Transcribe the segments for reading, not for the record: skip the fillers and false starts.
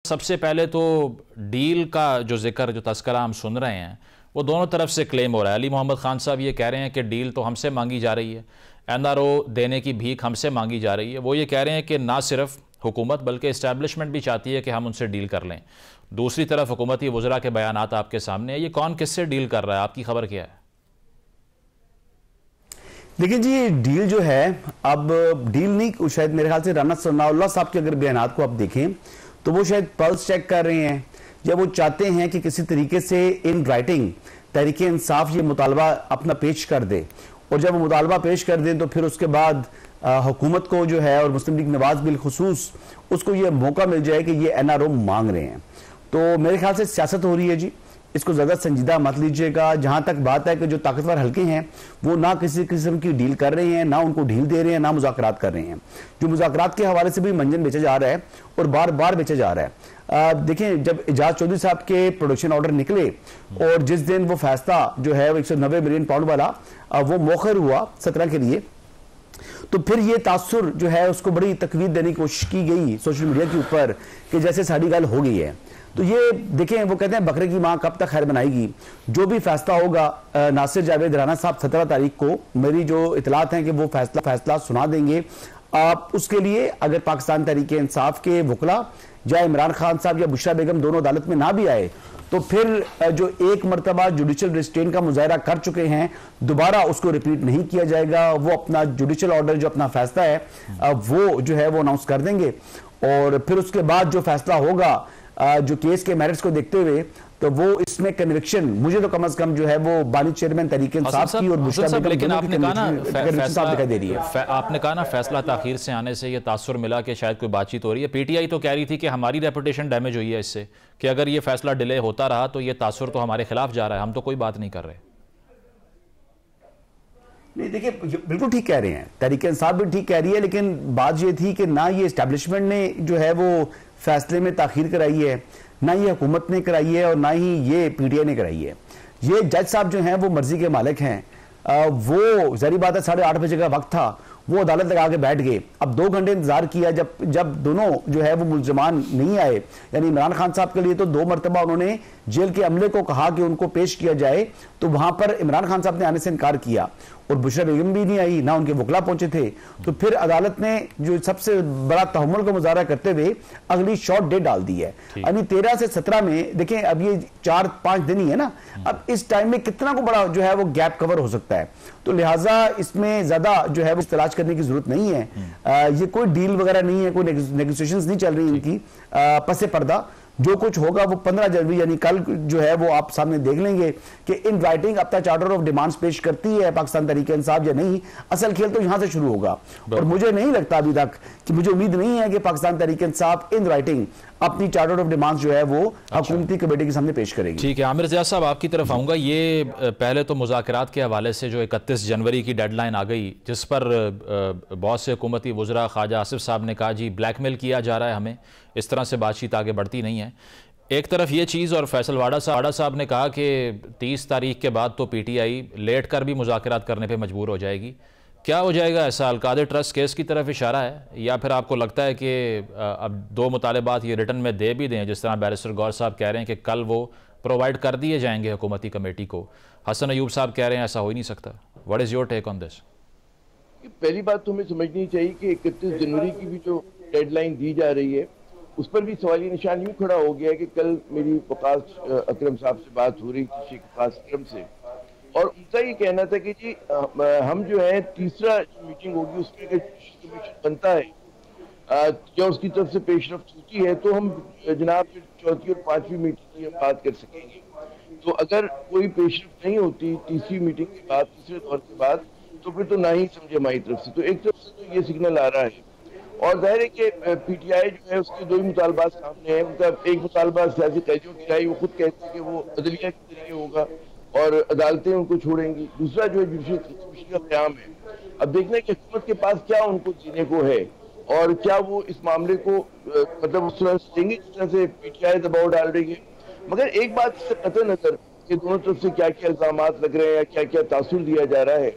सबसे पहले तो डील का जो जिक्र, जो तस्करा हम सुन रहे हैं, वो दोनों तरफ से क्लेम हो रहा है। अली मोहम्मद खान साहब ये कह रहे हैं कि डील तो हमसे मांगी जा रही है, एनआरओ देने की भीख हमसे मांगी जा रही है। वो ये कह रहे हैं कि ना सिर्फ हुकूमत बल्कि इस्टेब्लिशमेंट भी चाहती है कि हम उनसे डील कर लें। दूसरी तरफ हुकूमती वज़रा के बयानात आपके सामने है। ये कौन किससे डील कर रहा है, आपकी खबर क्या है? देखिए जी, डील जो है, अब डील नहीं, शायद मेरे ख्याल से राना सनाउल्लाह साहब के अगर बयानात को आप देखें तो वो शायद पल्स चेक कर रहे हैं, जब वो चाहते हैं कि किसी तरीके से इन राइटिंग तहरीक इंसाफ ये मुतालबा अपना पेश कर दे, और जब वो मुतालबा पेश कर दें तो फिर उसके बाद हुकूमत को जो है और मुस्लिम लीग नवाज बिलखुसूस उसको ये मौका मिल जाए कि ये एनआरओ मांग रहे हैं। तो मेरे ख्याल से सियासत हो रही है जी, इसको ज़्यादा संजीदा मत लीजिएगा। जहां तक बात है कि जो ताकतवर हल्के हैं वो ना किसी किस्म की डील कर रहे हैं, ना उनको ढील दे रहे हैं, ना मुज़ाकरात कर रहे हैं। जो मुज़ाकरात के हवाले से भी मंजन बेचा जा रहा है और बार बार बेचा जा रहा है। देखें, जब एजाज चौधरी साहब के प्रोडक्शन ऑर्डर निकले और जिस दिन वो फैसला जो है 190 मिलियन पाउंड वाला वो मौखर हुआ 17 के लिए, तो फिर ये तासुर जो है उसको बड़ी तकवीद देने की कोशिश की गई सोशल मीडिया के ऊपर कि जैसे सारी गल हो गई है। तो ये देखें, वो कहते हैं बकरे की माँ कब तक खैर बनाएगी। जो भी फैसला होगा, नासिर जावेद राना साहब 17 तारीख को, मेरी जो इतलात हैं कि वो फैसला सुना देंगे। आप उसके लिए अगर पाकिस्तान तहरीक इंसाफ के वकला या इमरान खान साहब या बुशरा बेगम दोनों अदालत में ना भी आए तो फिर जो एक मरतबा जुडिशल रिस्ट्रेंट का मुजाहरा कर चुके हैं दोबारा उसको रिपीट नहीं किया जाएगा। वो अपना जुडिशल ऑर्डर जो अपना फैसला है वो जो है वो अनाउंस कर देंगे, और फिर उसके बाद जो फैसला होगा जो केस के मेरिट्स को देखते हुए, तो वो इसमें कन्विक्शन मुझे तो कम से कम जो है वो बानी चेयरमैन तहरीक इंसाफ की और बुशरा बेगम लेकिन आपने कहा ना दिखाई दे रही है। आपने कहा ना फैसला ताखीर से आने से ये तासुर मिला कि शायद कोई बातचीत हो रही है। पीटीआई तो कह रही थी कि हमारी रेपुटेशन डैमेज हुई है इससे, कि अगर ये फैसला डिले होता रहा तो ये तासुर तो हमारे खिलाफ जा रहा है, हम तो कोई बात नहीं कर रहे। नहीं, देखिए, बिल्कुल ठीक कह रहे हैं, तहरीक इंसाफ भी ठीक कह रही है, लेकिन बात ये थी कि ना ये एस्टेब्लिशमेंट ने जो है वो फैसले में ताखीर कराई है, ना ये हुकूमत ने कराई है, और ना ही ये पीटीआई ने कराई है। ये जज साहब जो हैं वो मर्जी के मालिक हैं। वो जारी बात है 8:30 बजे का वक्त था, वो अदालत लगा के बैठ गए। अब 2 घंटे इंतजार किया, जब दोनों जो है वो मुल्जमान नहीं आए, यानी इमरान खान साहब के लिए तो 2 मरतबा उन्होंने जेल के अमले को कहा कि उनको पेश किया जाए, तो वहां पर इमरान खान साहब ने आने से इनकार किया, और बुशरा बेगम भी नहीं आई, ना उनके वकला पहुंचे थे। तो फिर अदालत ने जो सबसे बड़ा तहम्मुल का मुजाहरा करते हुए अगली शॉर्ट डेट डाल दी है, यानी 13 से 17 में। देखें, अब ये 4-5 दिन ही है ना, अब इस टाइम में कितना को बड़ा जो है वो गैप कवर हो सकता है। तो लिहाजा इसमें ज्यादा जो है वो तलाश करने की जरूरत नहीं है। ये कोई डील वगैरह नहीं है, कोई नेगोशिएशंस नहीं चल रही इनकी, पसे पर्दा जो कुछ होगा वो 15 जनवरी यानी कल जो है वो आप सामने देख लेंगे कि इन राइटिंग अपना चार्टर ऑफ डिमांड्स पेश करती है पाकिस्तान तहरीक इंसाफ या नहीं। असल खेल तो यहां से शुरू होगा, और मुझे नहीं लगता अभी तक कि मुझे उम्मीद नहीं है कि पाकिस्तान तहरीक इंसाफ इन राइटिंग अपनी चार्टर ऑफ डिमांड्स जो है वो हुकूमती कमेटी के सामने पेश करेगी। ठीक है, आमिर ज़िया साहब आपकी तरफ आऊँगा। ये पहले तो मुज़ाकरात के हवाले से जो 31 जनवरी की डेडलाइन आ गई, जिस पर बहुत से हुकूमती वज़रा ख्वाजा आसिफ साहब ने कहा जी ब्लैकमेल किया जा रहा है हमें, इस तरह से बातचीत आगे बढ़ती नहीं है। एक तरफ ये चीज़, और फैसल वाडा साहब ने कहा कि 30 तारीख के बाद तो पीटीआई लेट कर भी मुज़ाकरात करने पे मजबूर हो जाएगी। क्या हो जाएगा ऐसा? अलकादर ट्रस्ट केस की तरफ इशारा है, या फिर आपको लगता है कि अब 2 मुतालबात ये रिटर्न में दे भी दें, जिस तरह बैरिस्टर गौर साहब कह रहे हैं कि कल वो प्रोवाइड कर दिए जाएंगे हुकूमती कमेटी को, हसन अयूब साहब कह रहे हैं ऐसा हो ही नहीं सकता। What is your take on this? पहली बात तो हमें समझनी चाहिए कि 31 जनवरी की भी जो डेडलाइन दी जा रही है उस पर भी सवालिया निशान यूं खड़ा हो गया है कि कल मेरी वकास अकरम साहब से बात हो रही थी, शेख वकास अकरम से, और उनका ये कहना था कि जी हम जो है तीसरा मीटिंग होगी उसमें कमीशन बनता है या उसकी तरफ से पेशरफ्त होती है तो हम जनाब फिर चौथी और 5वीं मीटिंग की हम बात कर सकेंगे। तो अगर कोई पेशरफ्त नहीं होती तीसरी मीटिंग के बाद, तीसरे दौर के बाद, तो फिर तो ना ही समझे हमारी तरफ से। तो एक तरफ से तो ये सिग्नल आ रहा है, और जाहिर है कि पीटीआई जो है उसके 2 ही मुतालबात सामने हैं। उनका एक मुतालबा सियासी कैदियों की राय, वो खुद कहते हैं कि वो अदलिया के जरिए होगा और अदालतें उनको छोड़ेंगी। दूसरा जो है जुडिशल कमीशन का क़याम है। अब देखना है कि हुकूमत के पास क्या उनको जीने को है, और क्या वो इस मामले को मतलब उस तरह से देंगे जिस तरह से पीटीआई दबाव डाल रही है। मगर एक बात इससे कतई नजर कि दोनों तरफ से क्या क्या इल्जामात लग रहे हैं, क्या क्या तासुर दिया जा रहा है,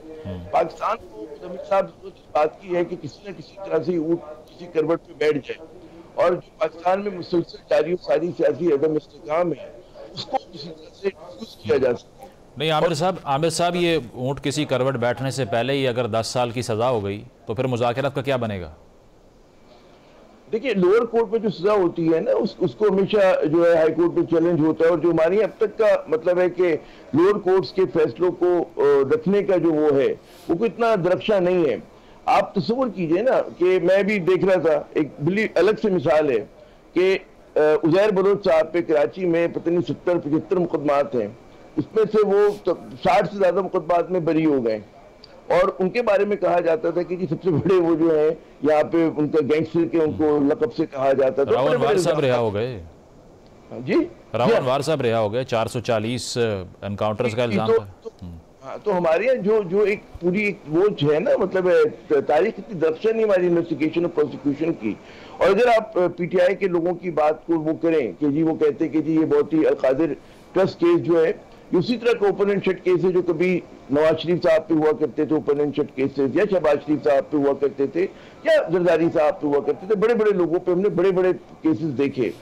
पाकिस्तान को अमित साहब ने बात की है कि किसी न किसी तरह से ऊँट किसी करवट पे बैठ जाए, और जो पाकिस्तान में मुसलसल जारी सारी सियासी अदम इस्तेकाम है उसको किसी तरह से डिफ्यूज किया जा सके। नहीं आमिर साहब, ये ऊँट किसी करवट बैठने से पहले ही अगर 10 साल की सज़ा हो गई तो फिर मुज़ाकरात का क्या बनेगा? देखिए, लोअर कोर्ट में जो सजा होती है ना उसको हमेशा जो है हाई कोर्ट में चैलेंज होता है, और जो हमारी अब तक का मतलब है कि लोअर कोर्ट्स के फैसलों को रखने का जो वो है वो कोई इतना दरख्शा नहीं है। आप तस्वीर कीजिए ना कि मैं भी देख रहा था, एक बड़ी अलग से मिसाल है कि उजैर बलोच साहब पे कराची में पता नहीं 70-75 मुकदमात हैं, उसमें से वो 60 से ज्यादा मुकदमात में बरी हो गए, और उनके बारे में कहा जाता था कि जी सबसे बड़े वो जो है यहाँ पे उनका गैंगस्टर के उनको लक़ब से कहा जाता था। रावण वार साहब रिहा हो गए जी, रावण वार साहब रिहा हो गए 440 एनकाउंटर्स का इल्जाम था। हाँ, तो हमारे यहाँ जो एक पूरी एक वो है ना, मतलब तारीख इतनी दर्शन नहीं हमारी इन्वेस्टिगेशन और प्रोसिक्यूशन की। और अगर आप पीटीआई के लोगों की बात को वो करें कि जी वो कहते हैं कि जी ये बहुत ही अलकादिर ट्रस्ट केस जो है उसी तरह का ओपन एंड शट केस है जो कभी नवाज शरीफ साहब पे हुआ करते थे, ओपन एंड शट केसेस, या शहबाज शरीफ साहब पे हुआ करते थे, या जरदारी साहब पे हुआ करते थे। बड़े बड़े लोगों पे हमने बड़े बड़े केसेस देखे,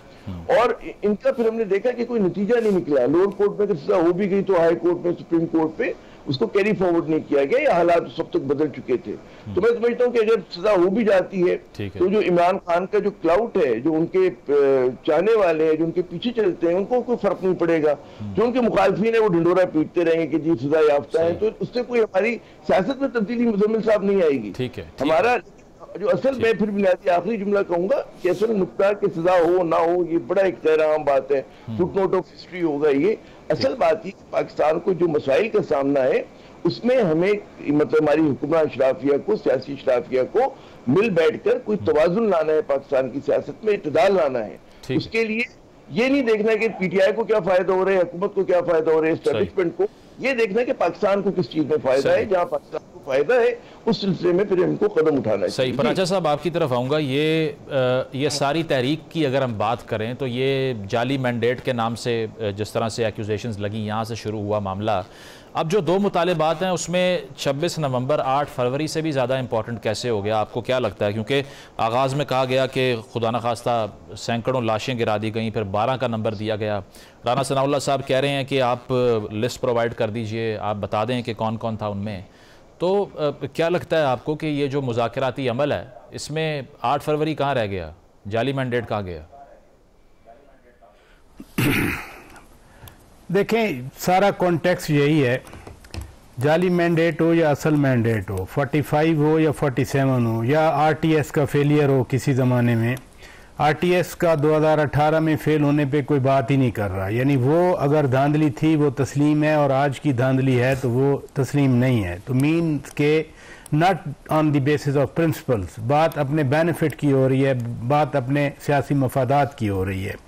और इनका फिर हमने देखा कि कोई नतीजा नहीं निकला। लोअर कोर्ट में अगर सजा हो भी गई तो हाई कोर्ट में, सुप्रीम कोर्ट पे उसको कैरी फॉरवर्ड नहीं किया गया, या हालात उस वक्त तक बदल चुके थे। तो मैं समझता हूँ कि अगर सजा हो भी जाती है तो जो इमरान खान का जो क्लाउड है, जो उनके चाहने वाले हैं, जो उनके पीछे चलते हैं, उनको कोई फर्क नहीं पड़ेगा। जो उनके मुखालफिन है वो ढिंडोरा पीटते रहेंगे कि जी सजा याफ्ता है, तो उससे कोई हमारी सियासत में तब्दीली मुजम्मिल साहब नहीं आएगी। हमारा जो असल, मैं फिर बुनियादी आखिरी जुमला कहूंगा कि असल नुक्ता कि सजा हो ना हो ये बड़ा एक गैर आम बात है, फुटनोट ऑफ हिस्ट्री होगा ये। असल बात ही पाकिस्तान को जो मसाइल का सामना है उसमें हमें मतलब हमारी हुक्मरान शराफिया को, सियासी शराफिया को मिल बैठकर कोई तवाजुन लाना है, पाकिस्तान की सियासत में इत्तेदाल लाना है। उसके लिए ये नहीं देखना है कि पीटीआई को क्या फायदा हो रहा है, हुकूमत को क्या फायदा हो रहा है, एस्टेब्लिशमेंट को, ये देखना है कि पाकिस्तान को किस चीज में फायदा है, जहां पाकिस्तान को फायदा है उस सिलसिले में फिर इनको कदम उठाना है। सही। पराचा साहब आपकी तरफ आऊँगा, ये सारी तहरीक की अगर हम बात करें तो ये जाली मैंडेट के नाम से जिस तरह से एक्यूजेशंस लगी, यहाँ से शुरू हुआ मामला। अब जो दो मुतालिबात हैं उसमें 26 नवंबर 8 फरवरी से भी ज़्यादा इंपॉर्टेंट कैसे हो गया, आपको क्या लगता है? क्योंकि आगाज़ में कहा गया कि खुदा न खास्ता सैकड़ों लाशें गिरा दी गई, फिर 12 का नंबर दिया गया। राना सनाउल्लाह साहब कह रहे हैं कि आप लिस्ट प्रोवाइड कर दीजिए, आप बता दें कि कौन कौन था उनमें। तो क्या लगता है आपको कि ये जो मुज़ाकराती अमल है इसमें 8 फरवरी कहाँ रह गया, जाली मैंडेट कहाँ गया? देखें, सारा कॉन्टेक्स्ट यही है, जाली मैंडेट हो या असल मैंडेट हो, 45 हो या 47 हो, या आरटीएस का फेलियर हो किसी ज़माने में। आरटीएस का 2018 में फेल होने पे कोई बात ही नहीं कर रहा, यानी वो अगर धांधली थी वो तस्लीम है, और आज की धांधली है तो वो तस्लीम नहीं है। तो मीन्स के not on the basis of principles, बात अपने बेनिफिट की हो रही है, बात अपने सियासी मफादात की हो रही है।